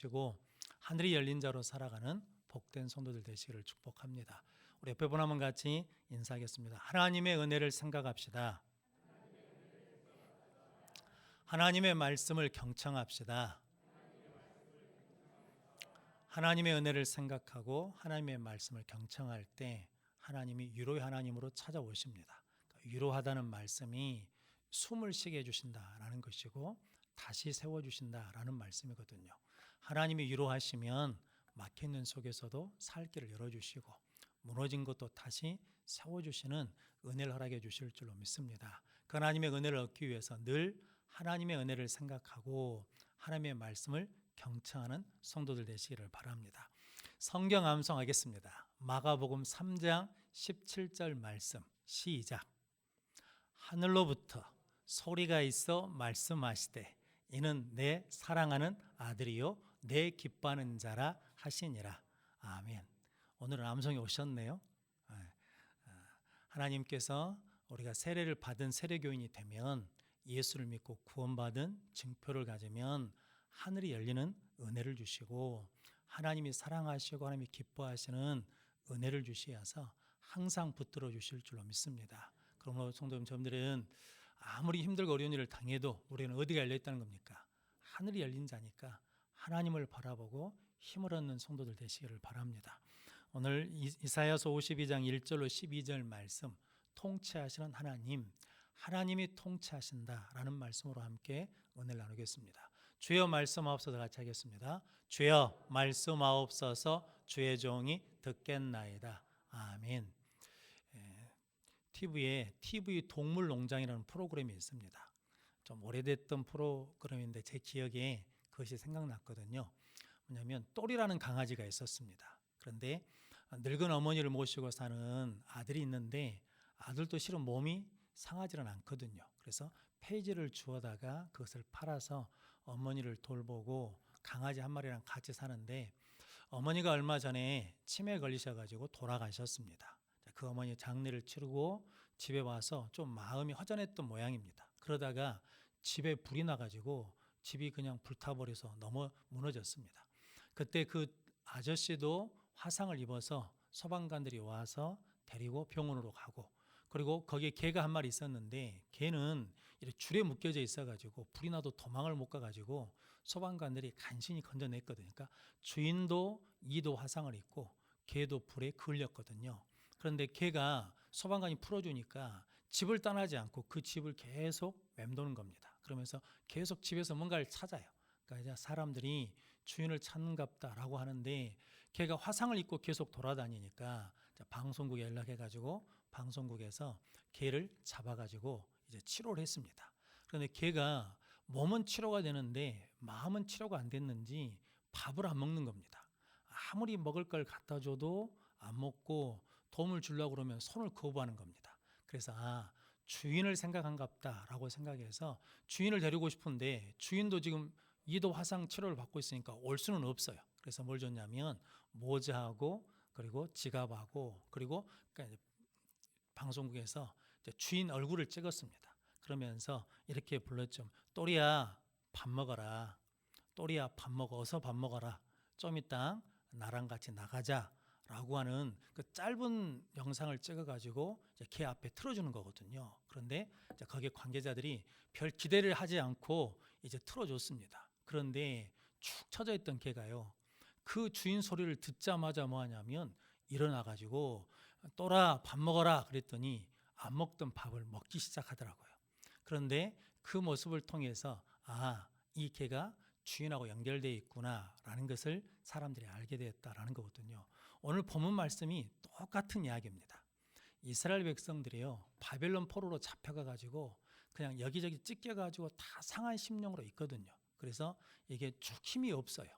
시고 하늘이 열린 자로 살아가는 복된 성도들 되시기를 축복합니다. 우리 옆에 분 한번 같이 인사하겠습니다. 하나님의 은혜를 생각합시다. 하나님의 말씀을 경청합시다. 하나님의 은혜를 생각하고 하나님의 말씀을 경청할 때 하나님이 위로의 하나님으로 찾아오십니다. 위로하다는 말씀이 숨을 쉬게 해주신다라는 것이고 다시 세워주신다라는 말씀이거든요. 하나님이 위로하시면 막혀있는 속에서도 살 길을 열어주시고 무너진 것도 다시 세워주시는 은혜를 허락해 주실 줄로 믿습니다. 그 하나님의 은혜를 얻기 위해서 늘 하나님의 은혜를 생각하고 하나님의 말씀을 경청하는 성도들 되시기를 바랍니다. 성경 암송하겠습니다. 마가복음 3장 17절 말씀 시작. 하늘로부터 소리가 있어 말씀하시되 이는 내 사랑하는 아들이요 내 기뻐하는 자라 하시니라. 아멘. 오늘은 암송이 오셨네요. 하나님께서 우리가 세례를 받은 세례교인이 되면 예수를 믿고 구원받은 증표를 가지면 하늘이 열리는 은혜를 주시고 하나님이 사랑하시고 하나님이 기뻐하시는 은혜를 주시어서 항상 붙들어 주실 줄로 믿습니다. 그러므로 성도님들은 아무리 힘들고 어려운 일을 당해도 우리는 어디가 열려있다는 겁니까? 하늘이 열린 자니까 하나님을 바라보고 힘을 얻는 성도들 되시기를 바랍니다. 오늘 이사야서 52장 1절로 12절 말씀 통치하시는 하나님, 하나님이 통치하신다라는 말씀으로 함께 은혜를 나누겠습니다. 주여 말씀하옵소서. 같이 하겠습니다. 주여 말씀하옵소서. 주의 종이 듣겠나이다. 아멘. TV에 TV 동물농장이라는 프로그램이 있습니다. 좀 오래됐던 프로그램인데 제 기억에 그것이 생각났거든요. 뭐냐면 똘이라는 강아지가 있었습니다. 그런데 늙은 어머니를 모시고 사는 아들이 있는데 아들도 실은 몸이 상하지는 않거든요. 그래서 폐지를 주워다가 그것을 팔아서 어머니를 돌보고 강아지 한 마리랑 같이 사는데 어머니가 얼마 전에 치매에 걸리셔가지고 돌아가셨습니다. 그 어머니 장례를 치르고 집에 와서 좀 마음이 허전했던 모양입니다. 그러다가 집에 불이 나가지고 집이 그냥 불타버려서 너무 무너졌습니다. 그때 그 아저씨도 화상을 입어서 소방관들이 와서 데리고 병원으로 가고 그리고 거기에 개가 한 마리 있었는데 개는 이렇게 줄에 묶여져 있어가지고 불이 나도 도망을 못 가가지고 소방관들이 간신히 건져냈거든요. 그러니까 주인도 2도 화상을 입고 개도 불에 그을렸거든요. 그런데 개가 소방관이 풀어주니까 집을 떠나지 않고 그 집을 계속 맴도는 겁니다. 그러면서 계속 집에서 뭔가를 찾아요. 그러니까 사람들이 주인을 찾는갑다라고 하는데 개가 화상을 입고 계속 돌아다니니까 방송국에 연락해가지고 방송국에서 개를 잡아가지고 이제 치료를 했습니다. 그런데 개가 몸은 치료가 되는데 마음은 치료가 안 됐는지 밥을 안 먹는 겁니다. 아무리 먹을 걸 갖다 줘도 안 먹고 도움을 주려고 그러면 손을 거부하는 겁니다. 그래서 주인을 생각한갑다라고 생각해서 주인을 데리고 싶은데 주인도 지금 2도 화상 치료를 받고 있으니까 올 수는 없어요. 그래서 뭘 줬냐면 모자하고 그리고 지갑하고 그리고 방송국에서 주인 얼굴을 찍었습니다. 그러면서 이렇게 불렀죠. 또리야 밥 먹어라. 또리야 밥 먹어. 어서 밥 먹어라. 좀 이따 나랑 같이 나가자. 라고 하는 그 짧은 영상을 찍어가지고 개 앞에 틀어주는 거거든요. 그런데 거기에 관계자들이 별 기대를 하지 않고 이제 틀어줬습니다. 그런데 축 처져 있던 개가요. 그 주인 소리를 듣자마자 뭐 하냐면 일어나가지고 또라 밥 먹어라 그랬더니 안 먹던 밥을 먹기 시작하더라고요. 그런데 그 모습을 통해서 이 개가 주인하고 연결되어 있구나라는 것을 사람들이 알게 되었다라는 거거든요. 오늘 본문 말씀이 똑같은 이야기입니다. 이스라엘 백성들이요 바벨론 포로로 잡혀가가지고 그냥 여기저기 찢겨가지고 다 상한 심령으로 있거든요. 그래서 이게 쭉 힘이 없어요.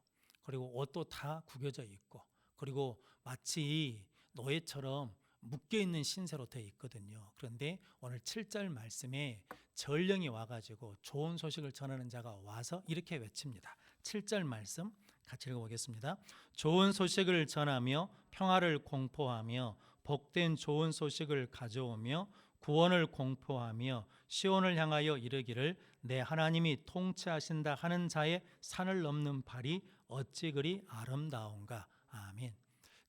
그리고 옷도 다 구겨져 있고 그리고 마치 노예처럼 묶여있는 신세로 되어 있거든요. 그런데 오늘 7절 말씀에 전령이 와가지고 좋은 소식을 전하는 자가 와서 이렇게 외칩니다. 7절 말씀 같이 읽어보겠습니다. 좋은 소식을 전하며 평화를 공포하며 복된 좋은 소식을 가져오며 구원을 공포하며 시온을 향하여 이르기를 내 하나님이 통치하신다 하는 자의 산을 넘는 발이 어찌 그리 아름다운가. 아멘.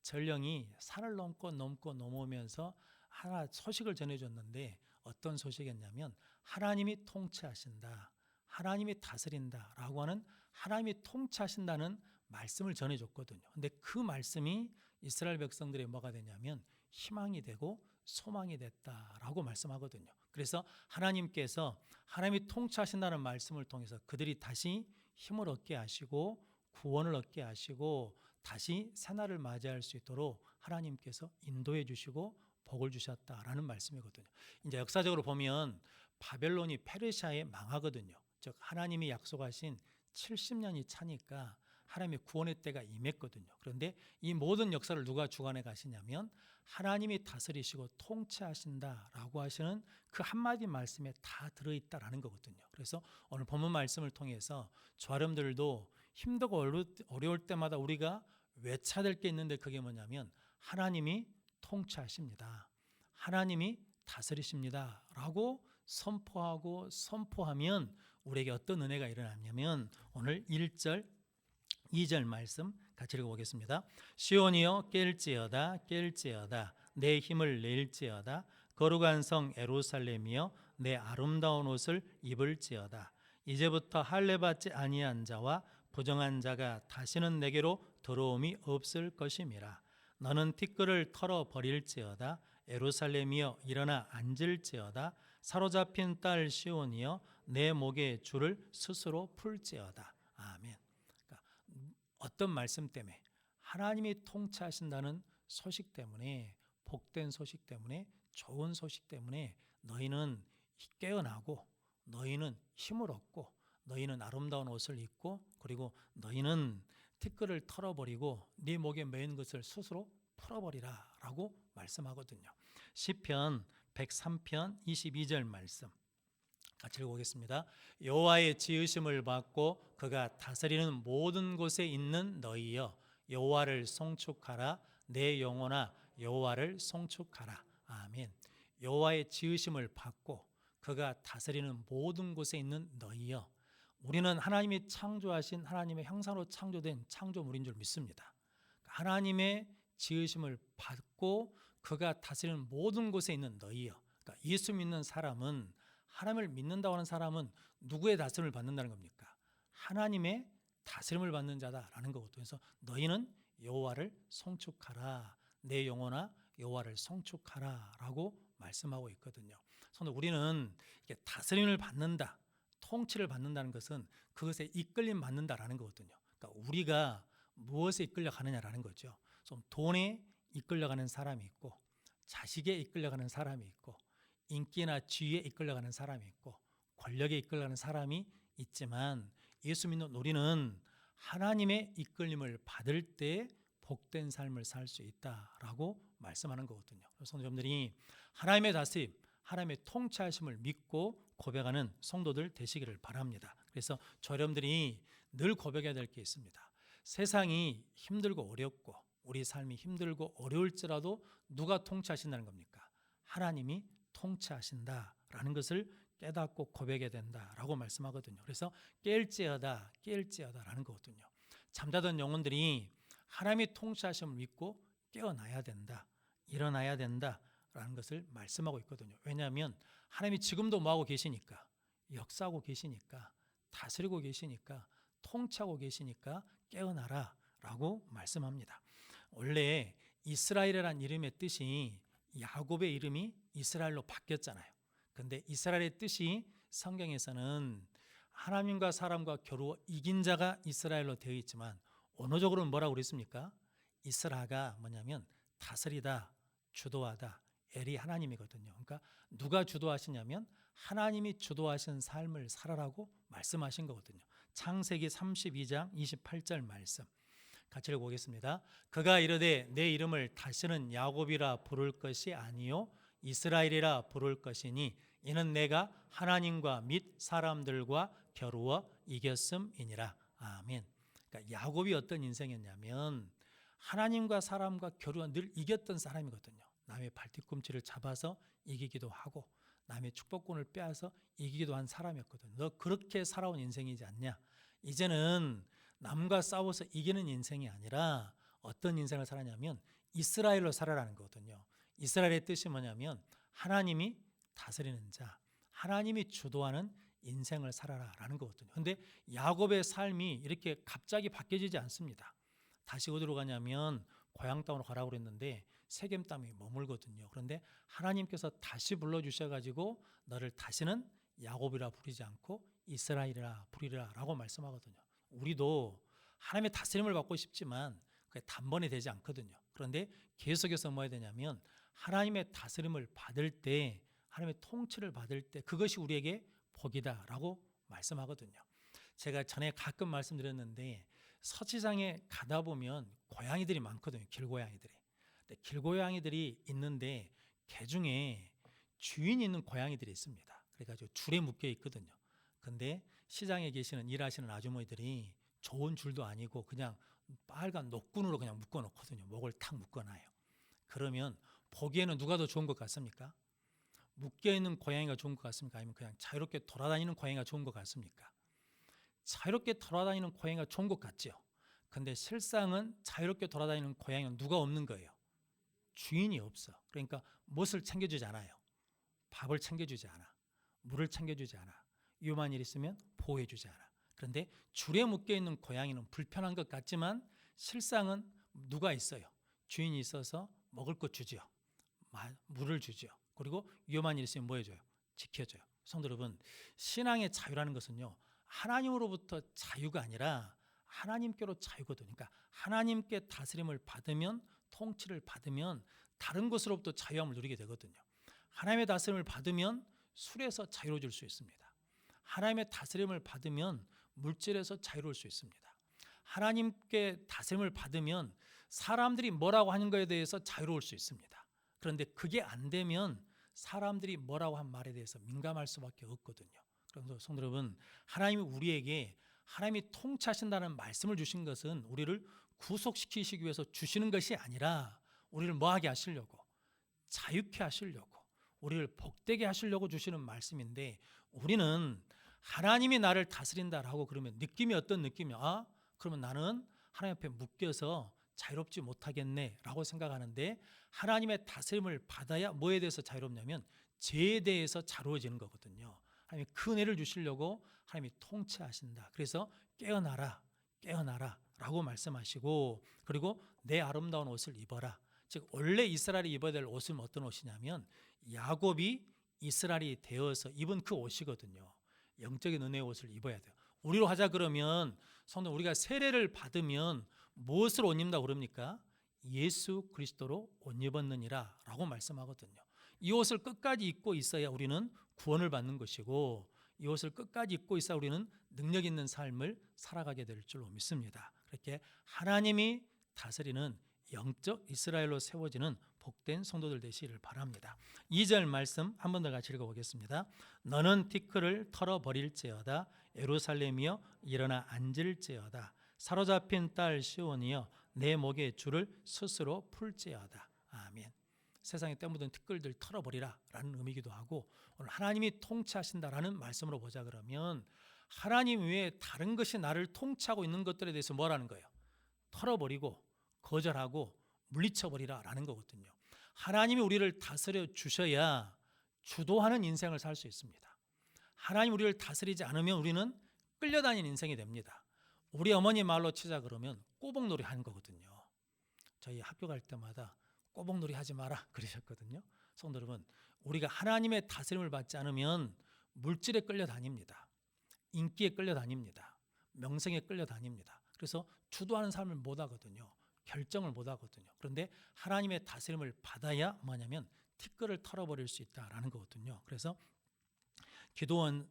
전령이 산을 넘고 넘으면서 하나 소식을 전해줬는데 어떤 소식이었냐면 하나님이 통치하신다, 하나님이 다스린다 라고 하는, 하나님이 통치하신다는 말씀을 전해줬거든요. 근데 그 말씀이 이스라엘 백성들의 뭐가 되냐면 희망이 되고 소망이 됐다라고 말씀하거든요. 그래서 하나님께서 하나님이 통치하신다는 말씀을 통해서 그들이 다시 힘을 얻게 하시고 구원을 얻게 하시고 다시 새날을 맞이할 수 있도록 하나님께서 인도해 주시고 복을 주셨다라는 말씀이거든요. 이제 역사적으로 보면 바벨론이 페르시아에 망하거든요. 즉 하나님이 약속하신 70년이 차니까 하나님의 구원의 때가 임했거든요. 그런데 이 모든 역사를 누가 주관해 가시냐면 하나님이 다스리시고 통치하신다라고 하시는 그 한마디 말씀에 다 들어있다라는 거거든요. 그래서 오늘 본문 말씀을 통해서 저와 여러분들도 힘들고 어려울 때마다 우리가 외쳐야 될 게 있는데 그게 뭐냐면 하나님이 통치하십니다, 하나님이 다스리십니다 라고 선포하고 선포하면 우리에게 어떤 은혜가 일어나냐면 오늘 1절 2절 말씀 같이 읽어보겠습니다. 시온이여 깰지어다 깰지어다 내 힘을 낼지어다 거룩한 성 예루살렘이여 내 아름다운 옷을 입을지어다 이제부터 할례받지 아니한 자와 부정한 자가 다시는 내게로 들어옴이 없을 것임이라. 너는 티끌을 털어버릴지어다 예루살렘이여 일어나 앉을지어다 사로잡힌 딸 시온이여 내 목에 줄을 스스로 풀지어다. 아멘. 그러니까 어떤 말씀 때문에? 하나님이 통치하신다는 소식 때문에, 복된 소식 때문에, 좋은 소식 때문에 너희는 깨어나고 너희는 힘을 얻고 너희는 아름다운 옷을 입고 그리고 너희는 티끌을 털어버리고 네 목에 매인 것을 스스로 풀어버리라 라고 말씀하거든요. 시편 103편 22절 말씀 같이 읽어보겠습니다. 여호와의 지으심을 받고 그가 다스리는 모든 곳에 있는 너희여 여호와를 송축하라 내 영혼아 여호와를 송축하라. 아멘. 여호와의 지으심을 받고 그가 다스리는 모든 곳에 있는 너희여. 우리는 하나님이 창조하신 하나님의 형상으로 창조된 창조물인 줄 믿습니다. 하나님의 지으심을 받고 그가 다스리는 모든 곳에 있는 너희여. 그러니까 예수 믿는 사람은, 하나님을 믿는다고 하는 사람은 누구의 다스림을 받는다는 겁니까? 하나님의 다스림을 받는 자다라는 거거든요. 그래서 너희는 여호와를 송축하라 내 영혼아 여호와를 송축하라라고 말씀하고 있거든요. 그래서 우리는 이게 다스림을 받는다, 통치를 받는다는 것은 그것에 이끌림 받는다라는 거거든요. 그러니까 우리가 무엇에 이끌려가느냐라는 거죠. 좀 돈에 이끌려가는 사람이 있고 자식에 이끌려가는 사람이 있고 인기나 지위에 이끌려가는 사람이 있고 권력에 이끌려가는 사람이 있지만 예수 믿는 우리는 하나님의 이끌림을 받을 때 복된 삶을 살 수 있다라고 말씀하는 거거든요. 그래서 여러분들이 하나님의 다스림, 하나님의 통치하심을 믿고 고백하는 성도들 되시기를 바랍니다. 그래서 저 여러분들이 늘 고백해야 될 게 있습니다. 세상이 힘들고 어렵고 우리 삶이 힘들고 어려울지라도 누가 통치하신다는 겁니까? 하나님이 통치하신다라는 것을 깨닫고 고백해야 된다라고 말씀하거든요. 그래서 깰지어다라는 거거든요. 잠자던 영혼들이 하나님의 통치하심을 믿고 깨어나야 된다, 일어나야 된다라는 것을 말씀하고 있거든요. 왜냐하면 하나님이 지금도 뭐하고 계시니까, 역사하고 계시니까, 다스리고 계시니까, 통치하고 계시니까 깨어나라라고 말씀합니다. 원래 이스라엘이라는 이름의 뜻이 야곱의 이름이 이스라엘로 바뀌었잖아요. 근데 이스라엘의 뜻이 성경에서는 하나님과 사람과 겨루어 이긴 자가 이스라엘로 되어 있지만 언어적으로는 뭐라고 그랬습니까? 이스라가 뭐냐면 다스리다, 주도하다, 엘이 하나님이거든요. 그러니까 누가 주도하시냐면 하나님이 주도하신 삶을 살아라고 말씀하신 거거든요. 창세기 32장 28절 말씀 같이 읽어보겠습니다. 그가 이르되 내 이름을 다시는 야곱이라 부를 것이 아니요 이스라엘이라 부를 것이니 이는 내가 하나님과 및 사람들과 겨루어 이겼음이니라. 아멘. 그러니까 야곱이 어떤 인생이었냐면 하나님과 사람과 겨루어 늘 이겼던 사람이거든요. 남의 발뒤꿈치를 잡아서 이기기도 하고 남의 축복권을 빼앗아 이기기도 한 사람이었거든. 너 그렇게 살아온 인생이지 않냐? 이제는 남과 싸워서 이기는 인생이 아니라 어떤 인생을 살았냐면 이스라엘로 살아라는 거거든요. 이스라엘의 뜻이 뭐냐면 하나님이 다스리는 자, 하나님이 주도하는 인생을 살아라라는 거거든요. 근데 야곱의 삶이 이렇게 갑자기 바뀌어지지 않습니다. 다시 어디로 가냐면 고향 땅으로 가라고 그랬는데 세겜 땅에 머물거든요. 그런데 하나님께서 다시 불러주셔가지고 너를 다시는 야곱이라 부르지 않고 이스라엘이라 부리라라고 말씀하거든요. 우리도 하나님의 다스림을 받고 싶지만 그게 단번에 되지 않거든요. 그런데 계속해서 뭐 해야 되냐면 하나님의 다스림을 받을 때, 하나님의 통치를 받을 때 그것이 우리에게 복이다라고 말씀하거든요. 제가 전에 가끔 말씀드렸는데 서지장에 가다 보면 고양이들이 많거든요. 길고양이들이. 근데 길고양이들이 있는데 개 중에 주인이 있는 고양이들이 있습니다. 그래가지고 줄에 묶여 있거든요. 근데 시장에 계시는 일하시는 아주머니들이 좋은 줄도 아니고 그냥 빨간 녹군으로 그냥 묶어 놓거든요. 목을 탁 묶어 놔요. 그러면 보기에는 누가 더 좋은 것 같습니까? 묶여 있는 고양이가 좋은 것 같습니까? 아니면 그냥 자유롭게 돌아다니는 고양이가 좋은 것 같습니까? 자유롭게 돌아다니는 고양이가 좋은 것 같죠. 근데 실상은 자유롭게 돌아다니는 고양이는 누가 없는 거예요. 주인이 없어. 그러니까 무엇을 챙겨주지 않아요. 밥을 챙겨주지 않아. 물을 챙겨주지 않아. 위험한 일 있으면 보호해주지 않아. 그런데 줄에 묶여있는 고양이는 불편한 것 같지만 실상은 누가 있어요. 주인이 있어서 먹을 것 주지요. 물을 주지요. 그리고 위험한 일 있으면 뭐 해줘요? 지켜줘요. 성도 여러분, 신앙의 자유라는 것은요, 하나님으로부터 자유가 아니라 하나님께로 자유거든요. 그러니까 하나님께 다스림을 받으면, 통치를 받으면 다른 것으로부터 자유함을 누리게 되거든요. 하나님의 다스림을 받으면 술에서 자유로워질 수 있습니다. 하나님의 다스림을 받으면 물질에서 자유로울 수 있습니다. 하나님께 다스림을 받으면 사람들이 뭐라고 하는 것에 대해서 자유로울 수 있습니다. 그런데 그게 안 되면 사람들이 뭐라고 한 말에 대해서 민감할 수밖에 없거든요. 그래서 성도 여러분, 하나님이 우리에게 하나님이 통치하신다는 말씀을 주신 것은 우리를 구속시키시기 위해서 주시는 것이 아니라 우리를 뭐하게 하시려고, 자유케 하시려고, 우리를 복되게 하시려고 주시는 말씀인데, 우리는 하나님이 나를 다스린다라고 그러면 느낌이 어떤 느낌이야? 아, 그러면 나는 하나님 앞에 묶여서 자유롭지 못하겠네 라고 생각하는데, 하나님의 다스림을 받아야 뭐에 대해서 자유롭냐면 죄에 대해서 자유로워지는 거거든요. 하나님이 그 은혜를 주시려고 하나님이 통치하신다. 그래서 깨어나라, 깨어나라 라고 말씀하시고, 그리고 내 아름다운 옷을 입어라. 즉 원래 이스라엘이 입어야 될 옷은 어떤 옷이냐면 야곱이 이스라엘이 되어서 입은 그 옷이거든요. 영적인 은혜의 옷을 입어야 돼요. 우리로 하자 그러면 성도, 우리가 세례를 받으면 무엇을 옷 입는다고 그럽니까? 예수 그리스도로 옷 입었느니라 라고 말씀하거든요. 이 옷을 끝까지 입고 있어야 우리는 구원을 받는 것이고, 이 옷을 끝까지 입고 있어야 우리는 능력 있는 삶을 살아가게 될 줄로 믿습니다. 그렇게 하나님이 다스리는 영적 이스라엘로 세워지는 복된 성도들 되시기를 바랍니다. 2절 말씀 한 번 더 같이 읽어보겠습니다. 너는 티끌을 털어버릴지어다. 예루살렘이여 일어나 앉을지어다. 사로잡힌 딸 시온이여 내 목의 줄을 스스로 풀지어다. 아멘. 세상에 때묻은 티끌들 털어버리라 라는 의미이기도 하고, 오늘 하나님이 통치하신다라는 말씀으로 보자 그러면 하나님 외에 다른 것이 나를 통치하고 있는 것들에 대해서 뭐라는 거예요? 털어버리고 거절하고 물리쳐버리라 라는 거거든요. 하나님이 우리를 다스려 주셔야 주도하는 인생을 살 수 있습니다. 하나님 우리를 다스리지 않으면 우리는 끌려다니는 인생이 됩니다. 우리 어머니 말로 치자 그러면 꼬복놀이 하는 거거든요. 저희 학교 갈 때마다 꼬복놀이 하지 마라 그러셨거든요. 성도 여러분, 우리가 하나님의 다스림을 받지 않으면 물질에 끌려다닙니다. 인기에 끌려다닙니다. 명성에 끌려다닙니다. 그래서 주도하는 삶을 못하거든요. 결정을 못하거든요. 그런데 하나님의 다스림을 받아야 뭐냐면 티끌을 털어버릴 수 있다라는 거거든요. 그래서 기드온이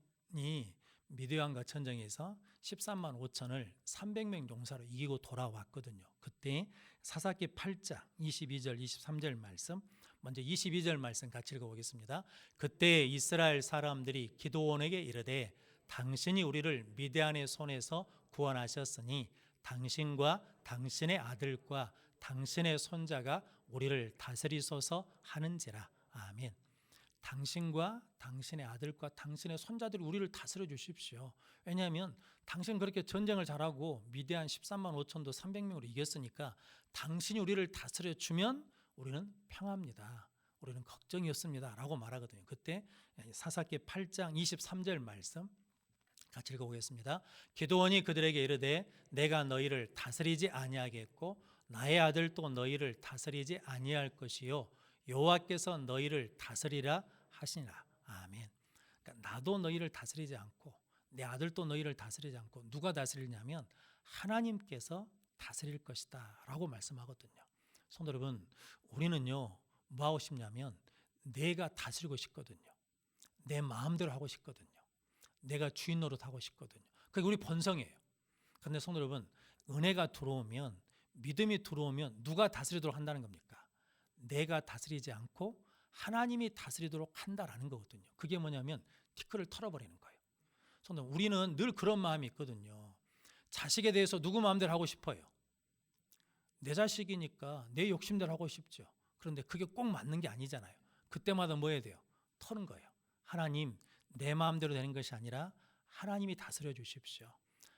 미디안과 전쟁에서 13만 5천을 300명 용사로 이기고 돌아왔거든요. 그때 사사기 8장 22절 23절 말씀, 먼저 22절 말씀 같이 읽어보겠습니다. 그때 이스라엘 사람들이 기드온에게 이르되 당신이 우리를 미디안의 손에서 구원하셨으니 당신과 당신의 아들과 당신의 손자가 우리를 다스리소서 하는지라. 아멘. 당신과 당신의 아들과 당신의 손자들이 우리를 다스려 주십시오. 왜냐하면 당신 그렇게 전쟁을 잘하고 미디안 13만 5천도 300명으로 이겼으니까 당신이 우리를 다스려 주면 우리는 평화입니다. 우리는 걱정이 없습니다. 라고 말하거든요. 그때 사사기 8장 23절 말씀 같이 읽어보겠습니다. 기드온이 그들에게 이르되 내가 너희를 다스리지 아니하겠고 나의 아들도 너희를 다스리지 아니할 것이요 여호와께서 너희를 다스리라 하시니라. 아멘. 그러니까 나도 너희를 다스리지 않고 내 아들도 너희를 다스리지 않고 누가 다스리냐면 하나님께서 다스릴 것이다 라고 말씀하거든요. 성도 여러분, 우리는요 뭐 하고 싶냐면 내가 다스리고 싶거든요. 내 마음대로 하고 싶거든요. 내가 주인 노릇하고 싶거든요. 그게 우리 본성이에요. 그런데 성도 여러분, 은혜가 들어오면, 믿음이 들어오면 누가 다스리도록 한다는 겁니까? 내가 다스리지 않고 하나님이 다스리도록 한다라는 거거든요. 그게 뭐냐면 티끌을 털어버리는 거예요. 성도, 우리는 늘 그런 마음이 있거든요. 자식에 대해서 누구 마음대로 하고 싶어요. 내 자식이니까 내 욕심대로 하고 싶죠. 그런데 그게 꼭 맞는 게 아니잖아요. 그때마다 뭐 해야 돼요? 터는 거예요. 하나님, 내 마음대로 되는 것이 아니라 하나님이 다스려 주십시오.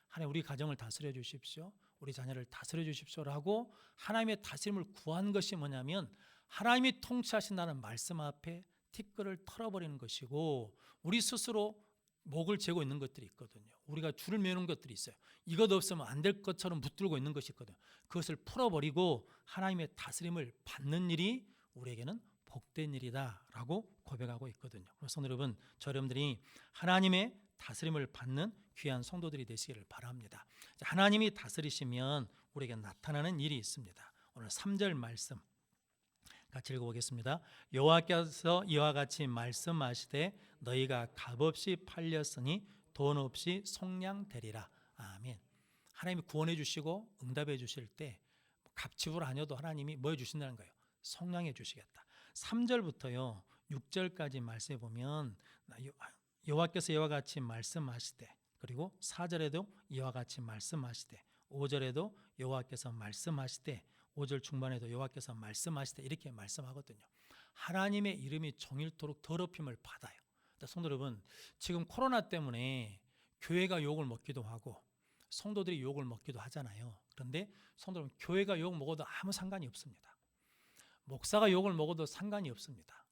하나님, 우리 가정을 다스려 주십시오. 우리 자녀를 다스려 주십시오라고 하나님의 다스림을 구한 것이 뭐냐면 하나님이 통치하신다는 말씀 앞에 티끌을 털어버리는 것이고, 우리 스스로 목을 재고 있는 것들이 있거든요. 우리가 줄을 매는 것들이 있어요. 이것 없으면 안 될 것처럼 붙들고 있는 것이 있거든요. 그것을 풀어버리고 하나님의 다스림을 받는 일이 우리에게는 복된 일이다라고 고백하고 있거든요. 그래서 여러분, 여러분들이 하나님의 다스림을 받는 귀한 성도들이 되시기를 바랍니다. 하나님이 다스리시면 우리에게 나타나는 일이 있습니다. 오늘 3절 말씀 같이 읽어보겠습니다. 여호와께서 이와 같이 말씀하시되 너희가 값없이 팔렸으니 돈 없이 속량되리라. 아멘. 하나님이 구원해 주시고 응답해 주실 때 값지불 아니어도 하나님이 뭐 해 주신다는 거예요? 속량해 주시겠다. 3절부터요 6절까지 말씀해 보면 여호와께서 이와 같이 말씀하시되, 그리고 4절에도 이와 같이 말씀하시되, 5절에도 여호와께서 말씀하시되, 5절 중반에도 여호와께서 말씀하시되 이렇게 말씀하거든요. 하나님의 이름이 종일토록 더럽힘을 받아요. 성도 여러분, 지금 코로나 때문에 교회가 욕을 먹기도 하고 성도들이 욕을 먹기도 하잖아요. 그런데 성도 여러분, 교회가 욕 먹어도 아무 상관이 없습니다. 목사가 욕을 먹어도 상관이 없습니다.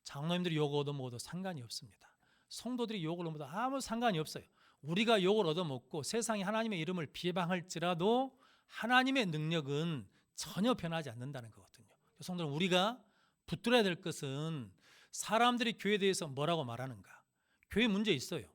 장로님들이 욕을 얻어먹어도 상관이 없습니다. 성도들이 욕을 얻어먹어도 아무 상관이 없어요. 우리가 욕을 얻어먹고 세상이 하나님의 이름을 비방할지라도 하나님의 능력은 전혀 변하지 않는다는 거거든요. 성도는 우리가 붙들어야 될 것은 사람들이 교회에 대해서 뭐라고 말하는가. 교회 문제 있어요.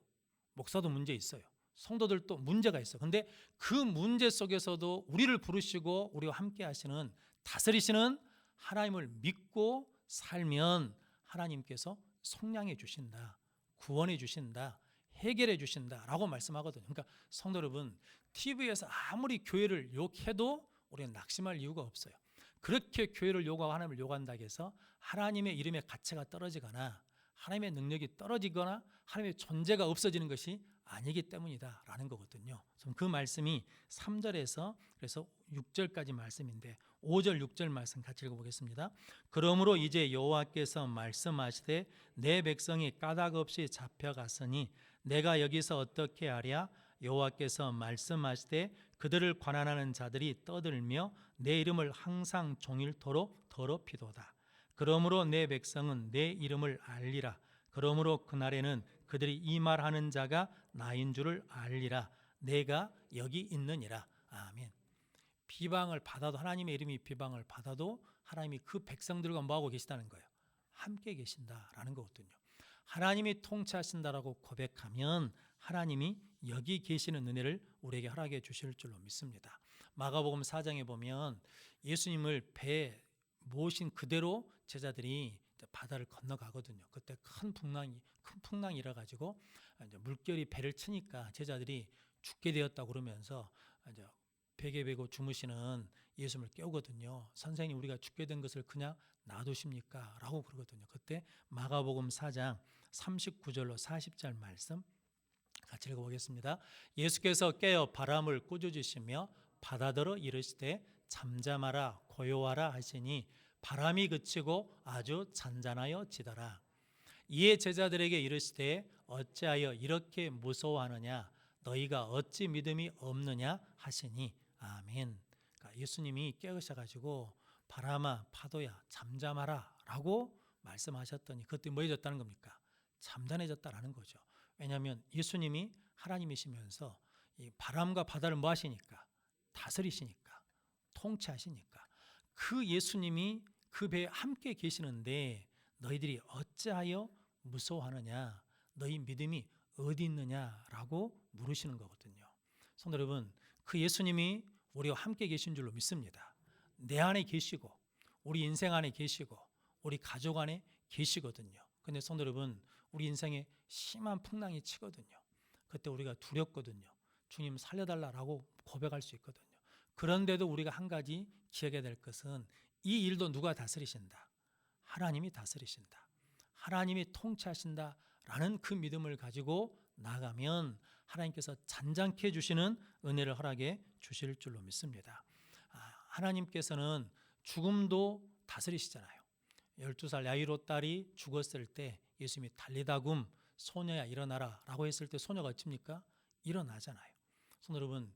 목사도 문제 있어요. 성도들도 문제가 있어요. 그런데 그 문제 속에서도 우리를 부르시고 우리와 함께 하시는 다스리시는 하나님을 믿고 살면 하나님께서 속량해 주신다, 구원해 주신다, 해결해 주신다라고 말씀하거든요. 그러니까 성도 여러분, TV에서 아무리 교회를 욕해도 우리는 낙심할 이유가 없어요. 그렇게 교회를 욕하고 하나님을 욕한다고 해서 하나님의 이름의 가치가 떨어지거나 하나님의 능력이 떨어지거나 하나님의 존재가 없어지는 것이 아니기 때문이다라는 거거든요. 그 말씀이 3절에서 그래서 6절까지 말씀인데 5절 6절 말씀 같이 읽어보겠습니다. 그러므로 이제 여호와께서 말씀하시되 내 백성이 까닭 없이 잡혀갔으니 내가 여기서 어떻게 하랴. 여호와께서 말씀하시되 그들을 관한하는 자들이 떠들며 내 이름을 항상 종일토록 더럽히도다. 그러므로 내 백성은 내 이름을 알리라. 그러므로 그날에는 그들이 이 말하는 자가 나인 줄을 알리라. 내가 여기 있느니라. 아멘. 비방을 받아도, 하나님의 이름이 비방을 받아도 하나님이 그 백성들과 뭐하고 계시다는 거예요? 함께 계신다라는 거거든요. 하나님이 통치하신다라고 고백하면 하나님이 여기 계시는 은혜를 우리에게 허락해 주실 줄로 믿습니다. 마가복음 4장에 보면 예수님을 배에 모신 그대로 제자들이 바다를 건너가거든요. 그때 큰 풍랑이 일어가지고 물결이 배를 치니까 제자들이 죽게 되었다고 그러면서 베개 베고 주무시는 예수님을 깨우거든요. 선생님, 우리가 죽게 된 것을 그냥 놔두십니까? 라고 그러거든요. 그때 마가복음 4장 39절로 40절 말씀 같이 읽어보겠습니다. 예수께서 깨어 바람을 꾸짖으시며 바다더러 이르시되 잠잠하라 고요하라 하시니 바람이 그치고 아주 잔잔하여 지더라. 이에 제자들에게 이르시되 어찌하여 이렇게 무서워하느냐 너희가 어찌 믿음이 없느냐 하시니 아멘. 그러니까 예수님이 깨우셔가지고 바람아 파도야 잠잠하라 라고 말씀하셨더니 그때 뭐 해졌다는 겁니까? 잠잠해졌다라는 거죠. 왜냐하면 예수님이 하나님이시면서 이 바람과 바다를 뭐 하시니까? 다스리시니까, 통치하시니까. 그 예수님이 그 배에 함께 계시는데 너희들이 어찌하여 무서워하느냐, 너희 믿음이 어디 있느냐라고 물으시는 거거든요. 성도 여러분, 그 예수님이 우리와 함께 계신 줄로 믿습니다. 내 안에 계시고 우리 인생 안에 계시고 우리 가족 안에 계시거든요. 근데 성도 여러분, 우리 인생에 심한 풍랑이 치거든요. 그때 우리가 두렵거든요. 주님 살려달라고 고백할 수 있거든요. 그런데도 우리가 한 가지 기억해야 될 것은 이 일도 누가 다스리신다? 하나님이 다스리신다. 하나님이 통치하신다라는 그 믿음을 가지고 나가면 하나님께서 잔잔케 해주시는 은혜를 허락해 주실 줄로 믿습니다. 하나님께서는 죽음도 다스리시잖아요. 12살 야이로 딸이 죽었을 때 예수님이 달리다굼 소녀야 일어나라 라고 했을 때 소녀가 어찌입니까? 일어나잖아요. 성도 여러분,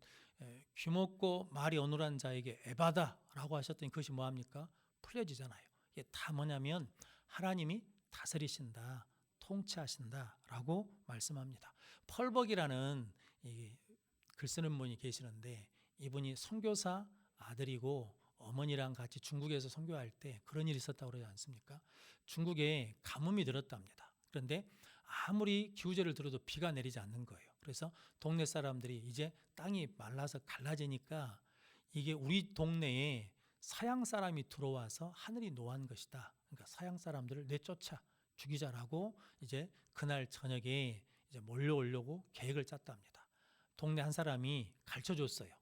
귀먹고 말이 어눌한 자에게 에바다 라고 하셨더니 그것이 뭐합니까? 풀려지잖아요. 이게 다 뭐냐면 하나님이 다스리신다, 통치하신다 라고 말씀합니다. 펄벅이라는 글 쓰는 분이 계시는데 이분이 선교사 아들이고 어머니랑 같이 중국에서 선교할 때 그런 일이 있었다고 그러지 않습니까? 중국에 가뭄이 들었답니다. 그런데 아무리 기우제를 들어도 비가 내리지 않는 거예요. 그래서 동네 사람들이 이제 땅이 말라서 갈라지니까 이게 우리 동네에 서양 사람이 들어와서 하늘이 노한 것이다. 그러니까 서양 사람들을 내쫓아 죽이자라고 이제 그날 저녁에 이제 몰려오려고 계획을 짰답니다. 동네 한 사람이 가르쳐 줬어요.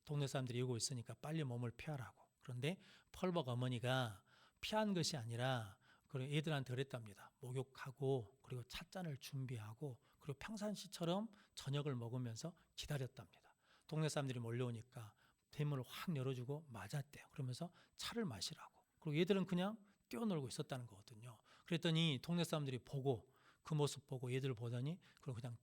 동네 사람들이 오고 있으니까 빨리 몸을 피하라고. 그런데 펄벅 어머니가 피한 것이 아니라 그리고 애들한테 그랬답니다. 목욕하고 그리고 찻잔을 준비하고 그리고 평상시처럼 저녁을 먹으면서 기다렸답니다. 동네 사람들이 몰려오니까 대문을 확 열어주고 맞았대요. 그러면서 차를 마시라고. 그리고 얘들은 그냥 뛰어놀고 있었다는 거거든요. 그랬더니 동네 사람들이 보고 그 모습 보고 얘들을 보더니 그럼 그냥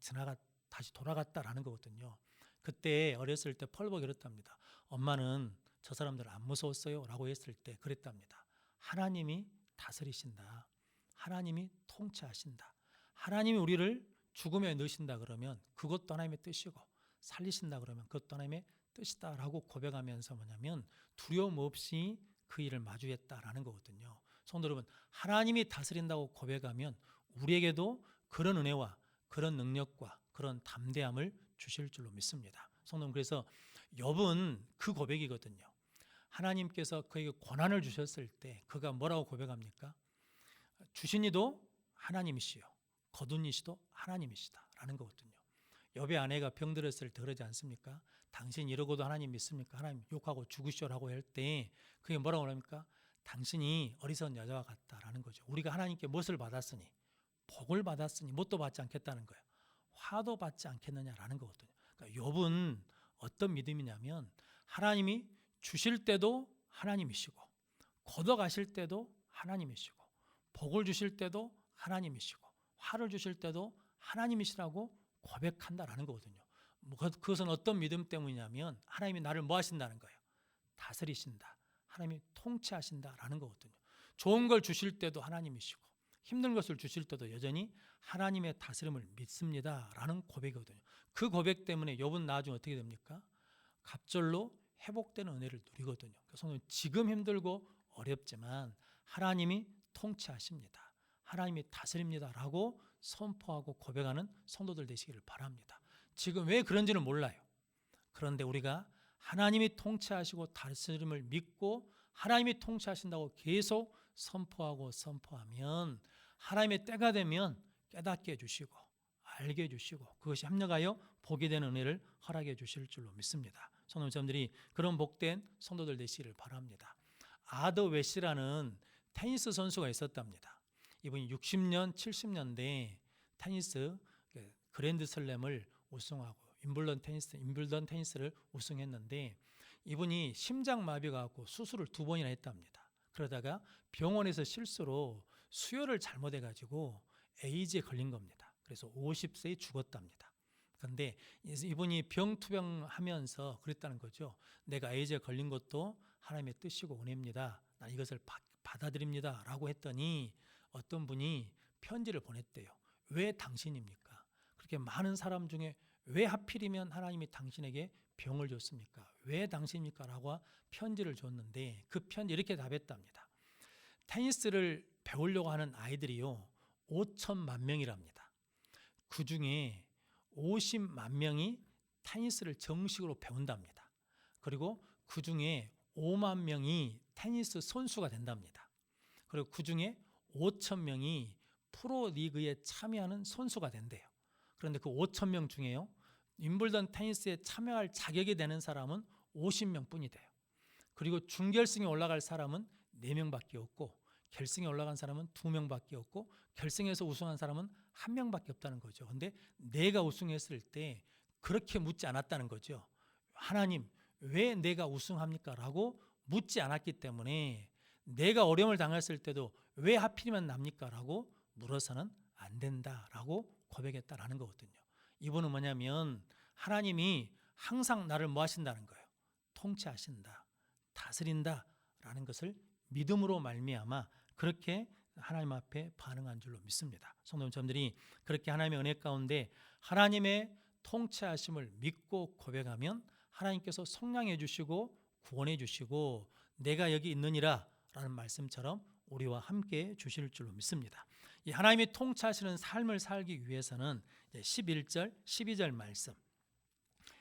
다시 돌아갔다라는 거거든요. 그때 어렸을 때 펄벅이 그랬답니다. 엄마는 저 사람들 안 무서웠어요 라고 했을 때 그랬답니다. 하나님이 다스리신다. 하나님이 통치하신다. 하나님이 우리를 죽음에 넣으신다 그러면 그것도 하나님의 뜻이고 살리신다 그러면 그것도 하나님의 뜻이다라고 고백하면서 뭐냐면 두려움 없이 그 일을 마주했다라는 거거든요. 성도 여러분, 하나님이 다스린다고 고백하면 우리에게도 그런 은혜와 그런 능력과 그런 담대함을 주실 줄로 믿습니다. 성도 여러분, 그래서 욥은 그 고백이거든요. 하나님께서 그에게 고난을 주셨을 때 그가 뭐라고 고백합니까? 주신 이도 하나님이시요 거둔 이시도 하나님이시다라는 거거든요. 욥의 아내가 병들었을 때 그러지 않습니까? 당신 이러고도 하나님 믿습니까? 하나님 욕하고 죽으시오라고 할 때 그게 뭐라고 합니까? 당신이 어리석은 여자와 같다라는 거죠. 우리가 하나님께 무엇을 받았으니 복을 받았으니 뭣도 받지 않겠다는 거예요. 화도 받지 않겠느냐라는 거거든요. 그러니까 욥은 어떤 믿음이냐면 하나님이 주실 때도 하나님이시고 걷어가실 때도 하나님이시고 복을 주실 때도 하나님이시고 화를 주실 때도 하나님이시라고 고백한다라는 거거든요. 그것은 어떤 믿음 때문이냐면 하나님이 나를 뭐 하신다는 거예요? 다스리신다. 하나님이 통치하신다라는 거거든요. 좋은 걸 주실 때도 하나님이시고 힘든 것을 주실 때도 여전히 하나님의 다스림을 믿습니다라는 고백이거든요. 그 고백 때문에 욥은 나중에 어떻게 됩니까? 갑절로 회복되는 은혜를 누리거든요. 그래서 지금 힘들고 어렵지만 하나님이 통치하십니다. 하나님이 다스립니다라고 선포하고 고백하는 성도들 되시기를 바랍니다. 지금 왜 그런지는 몰라요. 그런데 우리가 하나님이 통치하시고 다스림을 믿고 하나님이 통치하신다고 계속 선포하면 하나님의 때가 되면 깨닫게 해주시고 알게 해주시고 그것이 합력하여 복이 되는 은혜를 허락해 주실 줄로 믿습니다. 성도님들이 그런 복된 성도들 되시기를 바랍니다. 아더 웨시라는 테니스 선수가 있었답니다. 이분이 60년, 70년대 테니스 그랜드슬램을 우승하고 임블던 테니스를 우승했는데 이분이 심장마비가 갖고 수술을 2번이나 했답니다. 그러다가 병원에서 실수로 수혈을 잘못해가지고 에이즈에 걸린 겁니다. 그래서 50세에 죽었답니다. 그런데 이분이 병투병하면서 그랬다는 거죠. 내가 에이즈에 걸린 것도 하나님의 뜻이고 은혜입니다. 난 이것을 받아들입니다. 라고 했더니 어떤 분이 편지를 보냈대요. 왜 당신입니까? 그렇게 많은 사람 중에 왜 하필이면 하나님이 당신에게 병을 줬습니까? 왜 당신입니까? 라고 편지를 줬는데 그 편지 이렇게 답했답니다. 테니스를 배우려고 하는 아이들이요 5천만 명이랍니다. 그 중에 50만 명이 테니스를 정식으로 배운답니다. 그리고 그 중에 5만 명이 테니스 선수가 된답니다. 그리고 그 중에 5천 명이 프로리그에 참여하는 선수가 된대요. 그런데 그 5천 명 중에요 윈블던 테니스에 참여할 자격이 되는 사람은 50명 뿐이 돼요. 그리고 준결승에 올라갈 사람은 4명밖에 없고 결승에 올라간 사람은 2명밖에 없고 결승에서 우승한 사람은 1명밖에 없다는 거죠. 그런데 내가 우승했을 때 그렇게 묻지 않았다는 거죠. 하나님 왜 내가 우승합니까? 라고 묻지 않았기 때문에 내가 어려움을 당했을 때도 왜 하필이면 납니까? 라고 물어서는 안 된다라고 고백했다라는 거거든요. 이분은 뭐냐면 하나님이 항상 나를 뭐 하신다는 거예요? 통치하신다, 다스린다라는 것을 믿음으로 말미암아 그렇게 하나님 앞에 반응한 줄로 믿습니다. 성도님들이 그렇게 하나님의 은혜 가운데 하나님의 통치하심을 믿고 고백하면 하나님께서 성량해 주시고 구원해 주시고 내가 여기 있느니라 라는 말씀처럼 우리와 함께 주실 줄로 믿습니다. 이 하나님이 통치하시는 삶을 살기 위해서는 11절, 12절 말씀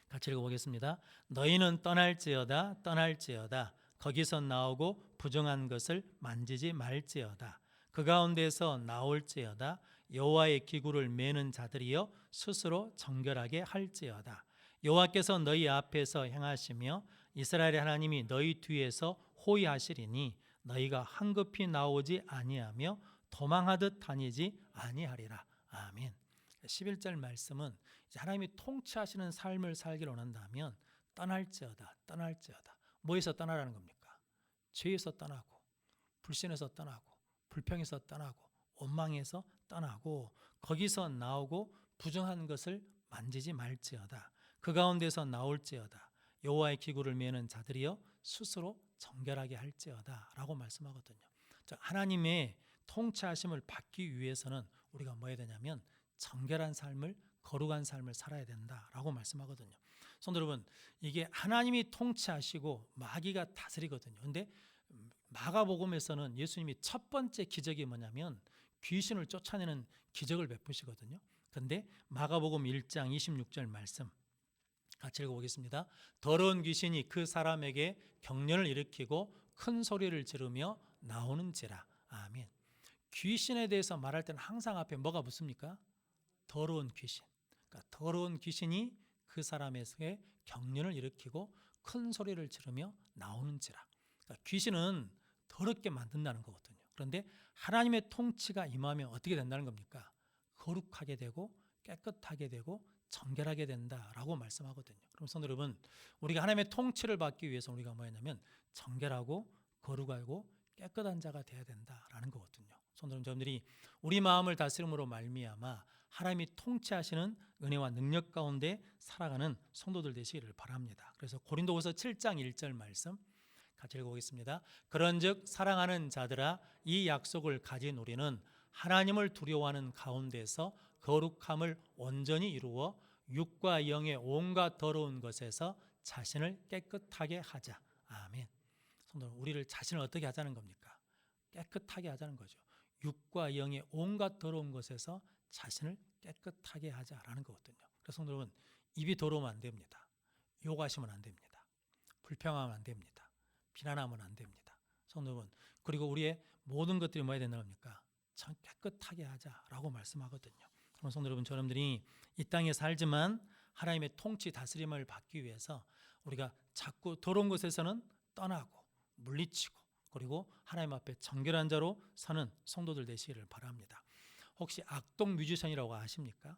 같이 읽어보겠습니다. 너희는 떠날지어다 떠날지어다 거기서 나오고 부정한 것을 만지지 말지어다 그 가운데서 나올지어다 여호와의 기구를 매는 자들이여 스스로 정결하게 할지어다 여호와께서 너희 앞에서 행하시며 이스라엘의 하나님이 너희 뒤에서 호위하시리니 너희가 황급히 나오지 아니하며 도망하듯 다니지 아니하리라. 아멘. 11절 말씀은 하나님이 통치하시는 삶을 살기를 원한다면 떠날지어다 떠날지어다 뭐에서 떠나라는 겁니까? 죄에서 떠나고 불신에서 떠나고 불평에서 떠나고 원망에서 떠나고 거기서 나오고 부정한 것을 만지지 말지어다 그 가운데서 나올지어다 여호와의 기구를 매는 자들이여 스스로 정결하게 할지어다 라고 말씀하거든요. 자, 하나님의 통치하심을 받기 위해서는 우리가 뭐 해야 되냐면 정결한 삶을 거룩한 삶을 살아야 된다라고 말씀하거든요. 성도 여러분, 이게 하나님이 통치하시고 마귀가 다스리거든요. 근데 마가복음에서는 예수님이 첫 번째 기적이 뭐냐면 귀신을 쫓아내는 기적을 베푸시거든요. 그런데 마가복음 1장 26절 말씀 같이 읽어보겠습니다. 더러운 귀신이 그 사람에게 경련을 일으키고 큰 소리를 지르며 나오는지라. 아멘. 귀신에 대해서 말할 때는 항상 앞에 뭐가 붙습니까? 더러운 귀신. 그러니까 더러운 귀신이 그 사람에게 경련을 일으키고 큰 소리를 지르며 나오는지라. 그러니까 귀신은 더럽게 만든다는 거거든요. 그런데 하나님의 통치가 임하면 어떻게 된다는 겁니까? 거룩하게 되고 깨끗하게 되고 정결하게 된다라고 말씀하거든요. 그럼 성도 여러분, 우리가 하나님의 통치를 받기 위해서 우리가 뭐냐면 정결하고 거룩하고 깨끗한 자가 되어야 된다라는 거거든요. 성도 여러분들이 우리 마음을 다스림으로 말미암아 하나님이 통치하시는 은혜와 능력 가운데 살아가는 성도들 되시기를 바랍니다. 그래서 고린도후서 7장 1절 말씀 같이 읽어보겠습니다. 그런즉 사랑하는 자들아 이 약속을 가진 우리는 하나님을 두려워하는 가운데서 거룩함을 온전히 이루어 육과 영의 온갖 더러운 것에서 자신을 깨끗하게 하자. 아멘. 성도 우리를 자신을 어떻게 하자는 겁니까? 깨끗하게 하자는 거죠. 육과 영의 온갖 더러운 것에서 자신을 깨끗하게 하자라는 거거든요. 그래서 성도 여러분, 입이 더러우면 안 됩니다. 욕하시면 안 됩니다. 불평하면 안 됩니다. 비난하면 안 됩니다. 성도 여러분, 그리고 우리의 모든 것들이 뭐해야 된다는 겁니까? 참 깨끗하게 하자라고 말씀하거든요. 그럼 성도 여러분, 저놈들이 이 땅에 살지만 하나님의 통치 다스림을 받기 위해서 우리가 자꾸 더러운 것에서는 떠나고 물리치고 그리고 하나님 앞에 정결한 자로 사는 성도들 되시기를 바랍니다. 혹시 악동 뮤지션이라고 아십니까?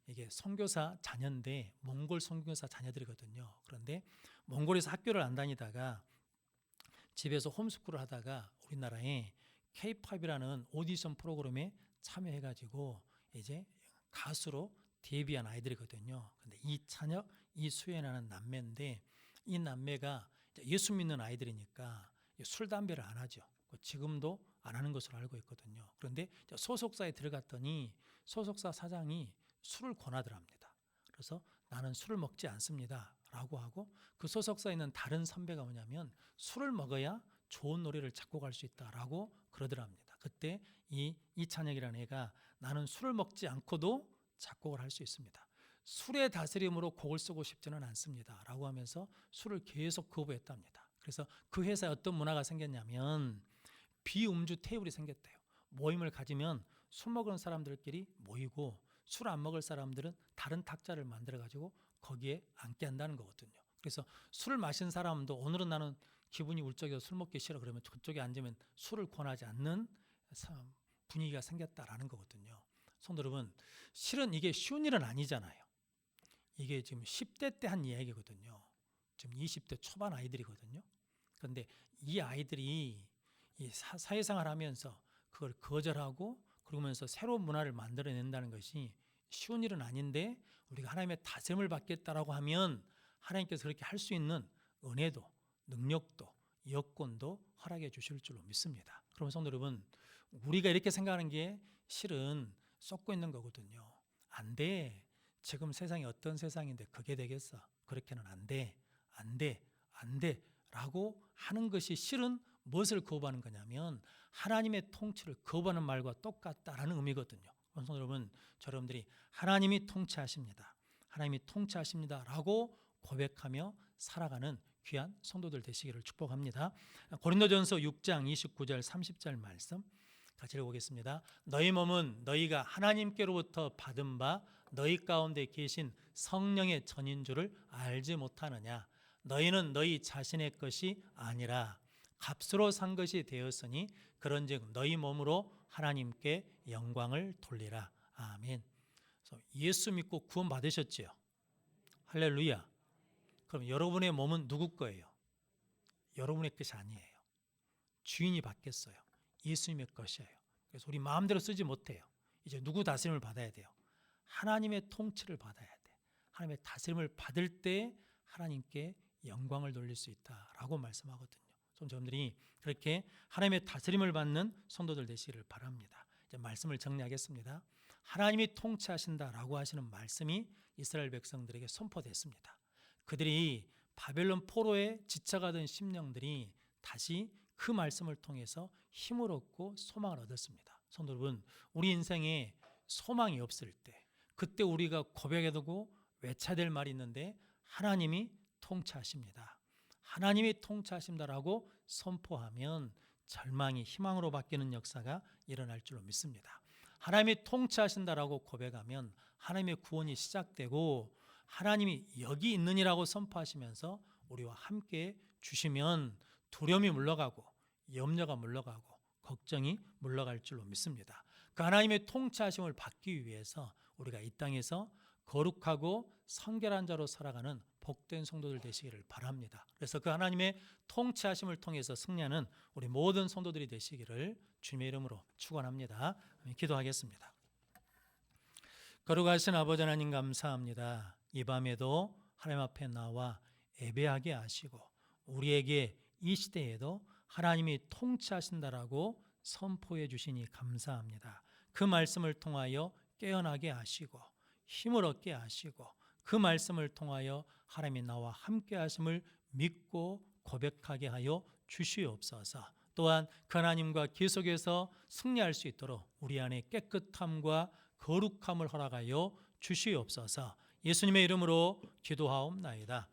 이게 선교사 자녀인데 몽골 선교사 자녀들이거든요. 그런데 몽골에서 학교를 안 다니다가 집에서 홈스쿨을 하다가 우리나라에 K-팝이라는 오디션 프로그램에 참여해가지고 이제 가수로 데뷔한 아이들이거든요. 근데 이찬혁, 이수연이라는 남매인데 이 남매가 예수 믿는 아이들이니까 술, 담배를 안 하죠. 지금도 안 하는 것으로 알고 있거든요. 그런데 소속사에 들어갔더니 소속사 사장이 술을 권하더랍니다. 그래서 나는 술을 먹지 않습니다 라고 하고 그 소속사에 있는 다른 선배가 뭐냐면 술을 먹어야 좋은 노래를 작곡할 수 있다라고 그러더랍니다. 그때 이찬혁이라는 애가 나는 술을 먹지 않고도 작곡을 할 수 있습니다. 술의 다스림으로 곡을 쓰고 싶지는 않습니다 라고 하면서 술을 계속 거부했답니다. 그래서 그 회사에 어떤 문화가 생겼냐면 비음주 테이블이 생겼대요. 모임을 가지면 술 먹은 사람들끼리 모이고 술 안 먹을 사람들은 다른 탁자를 만들어 가지고 거기에 앉게 한다는 거거든요. 그래서 술을 마신 사람도 오늘은 나는 기분이 울적해서 술 먹기 싫어 그러면 그쪽에 앉으면 술을 권하지 않는 분위기가 생겼다라는 거거든요. 성도 여러분, 실은 이게 쉬운 일은 아니잖아요. 이게 지금 10대 때 한 이야기거든요. 지금 20대 초반 아이들이거든요. 그런데 이 아이들이 이 사회생활 하면서 그걸 거절하고 그러면서 새로운 문화를 만들어낸다는 것이 쉬운 일은 아닌데 우리가 하나님의 다스림을 받겠다라고 하면 하나님께서 그렇게 할 수 있는 은혜도 능력도 여건도 허락해 주실 줄로 믿습니다. 그러면 성도 여러분, 우리가 이렇게 생각하는 게 실은 쏟고 있는 거거든요. 안 돼. 지금 세상이 어떤 세상인데 그게 되겠어? 그렇게는 안 돼. 안 돼. 안 돼. 라고 하는 것이 실은 무엇을 거부하는 거냐면 하나님의 통치를 거부하는 말과 똑같다라는 의미거든요. 성도 여러분, 여러분들이 하나님이 통치하십니다. 하나님이 통치하십니다 라고 고백하며 살아가는 귀한 성도들 되시기를 축복합니다. 고린도전서 6장 29절 30절 말씀 같이 읽어보겠습니다. 너희 몸은 너희가 하나님께로부터 받은 바 너희 가운데 계신 성령의 전인 줄을 알지 못하느냐. 너희는 너희 자신의 것이 아니라 값으로 산 것이 되었으니 그런즉 너희 몸으로 하나님께 영광을 돌리라. 아멘. 예수 믿고 구원 받으셨지요? 할렐루야. 그럼 여러분의 몸은 누구 거예요? 여러분의 것이 아니에요. 주인이 바뀌었어요. 예수님의 것이에요. 그래서 우리 마음대로 쓰지 못해요. 이제 누구 다스림을 받아야 돼요? 하나님의 통치를 받아야 돼. 하나님의 다스림을 받을 때 하나님께 영광을 돌릴 수 있다라고 말씀하거든요. 성도님들이 그렇게 하나님의 다스림을 받는 성도들 되시기를 바랍니다. 이제 말씀을 정리하겠습니다. 하나님이 통치하신다라고 하시는 말씀이 이스라엘 백성들에게 선포됐습니다. 그들이 바벨론 포로에 지쳐가던 심령들이 다시 그 말씀을 통해서 힘을 얻고 소망을 얻었습니다. 성도 여러분, 우리 인생에 소망이 없을 때 그때 우리가 고백해야 되고 외쳐야 될 말이 있는데 하나님이 통치하십니다. 하나님이 통치하신다라고 선포하면 절망이 희망으로 바뀌는 역사가 일어날 줄로 믿습니다. 하나님이 통치하신다라고 고백하면 하나님의 구원이 시작되고 하나님이 여기 있느니라고 선포하시면서 우리와 함께 주시면 두려움이 물러가고 염려가 물러가고 걱정이 물러갈 줄로 믿습니다. 그 하나님의 통치하심을 받기 위해서 우리가 이 땅에서 거룩하고 성결한 자로 살아가는 복된 성도들 되시기를 바랍니다. 그래서 그 하나님의 통치하심을 통해서 승리하는 우리 모든 성도들이 되시기를 주님의 이름으로 축원합니다. 기도하겠습니다. 거룩하신 아버지 하나님 감사합니다. 이 밤에도 하나님 앞에 나와 예배하게 하시고 우리에게 이 시대에도 하나님이 통치하신다라고 선포해 주시니 감사합니다. 그 말씀을 통하여 깨어나게 하시고 힘을 얻게 하시고 그 말씀을 통하여 하나님이 나와 함께 하심을 믿고 고백하게 하여 주시옵소서. 또한 그 하나님과 계속해서 승리할 수 있도록 우리 안에 깨끗함과 거룩함을 허락하여 주시옵소서. 예수님의 이름으로 기도하옵나이다.